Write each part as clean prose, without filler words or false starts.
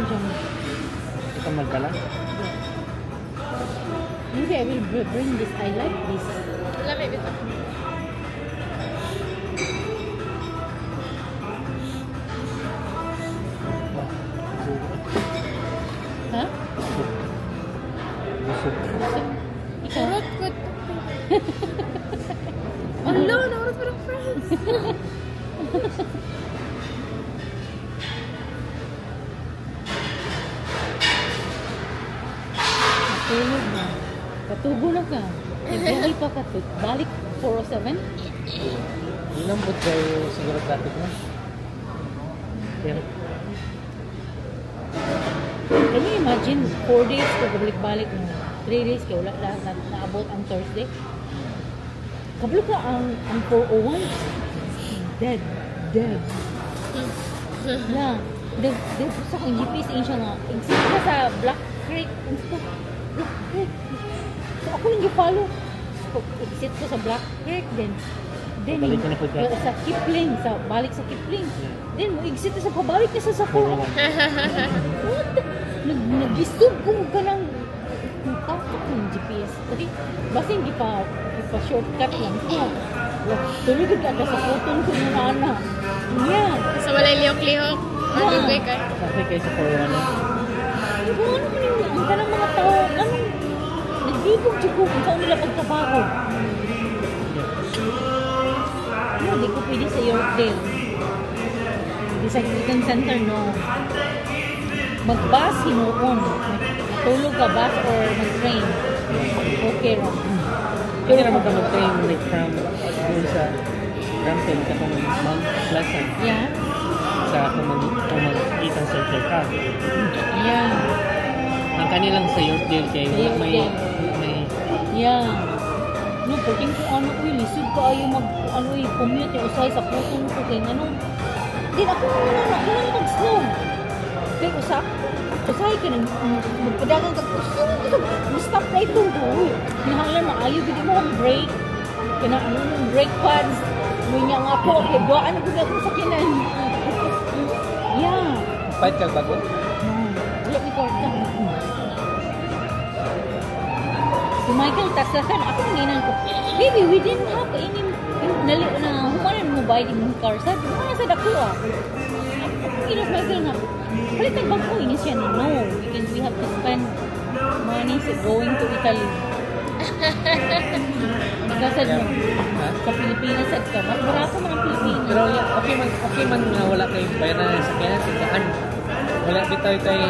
dyan. Ito magdala? Maybe I will bring this. I like this. Lamig ito. Ha? Busog. Ikaw? Urot ko. Hello, naurot mo ng friends. Natulog na. Katubo na ka. Nagbuhay pa ka. Balik 407? Inambot kayo siguro traffic mo. Pero, Can you imagine 4 days ko balik-balik mo? 3 days ka. Wala naabot ang Thursday. Kablo ka ang 401? Dead. Yeah. Dead sa kong GPS in siya nga. Exit ka sa Black Creek. Black Creek. So ako lang i-follow. So, exit ko sa Black Creek. Then Balik ka na po dyan. sa Kipling. Balik sa Kipling. Then mo exit sa pabalik na sa 401. What the? Nag-disturb ko ka ng takot ng GPS. Kasi basta hindi pa shortcut lang ko. Tuloy ka sa photon ko ng ana. Yeah. Sa walay lihok-lihok. Magigay ka. traffic kayo sa 401. Ano man yun? Ang kanang mga tao, nagbibog siya kung saan nila pagtrabaho. Hindi ko pwede sa Yorkdale. Hindi sa Kitan Center, no. Mag-bus, hinuon. Matulog ka, bus or mag-train. Okay lang. Kaya naman ka mag-train like from doon sa Brampton ka kung mag-Pleasant. Yeah. Sa kung mag-Eaton Circle ka. Yeah. Ang kanilang sa Yorkdale kayo, may Yeah. No, pagking ko ano ko yung lisod ka ayaw commute yung usay sa putong ko kaya ano. Din ako mag-slow. Kaya usay ka nang magpadagang stop na ito. Hinahalan na ayaw, hindi mo ang break. Kaya ng brake pads. Ngunya nga po, kaya doaan ko na akong sakinan. Yeah. fight ka bago? Wala ni Korta. Si Michael taslakan, ako nanginan ko, baby, we didn't have any, humanan mo ba yung car? Sabi, sa dako ah. Inas Michael nga, palitan bang ko, inis siya na, no, because we have to spend money going to Italy. Magkasad mo, sa Pilipinas at ka, mas barato man ang Pilipinas. Pero okay man nga wala kayo bayaran na sa kanya, tindahan. Wala bitaw tayo,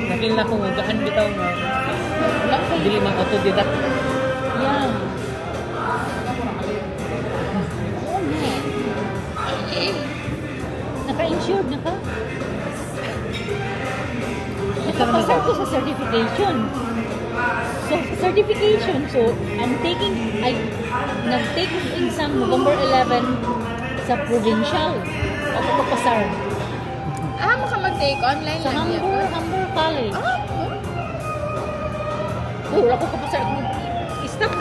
nakil na kung gahan bitaw nga. Dili man autodidact. Yeah. Naka-insured na ka? Nakapasal ko sa certification. So, nag-take exam November 11 sa provincial. Ako papasar. Maka mag-take online Sa lang yan. Hamburg College. Ah, Ako kapasar. Stop sa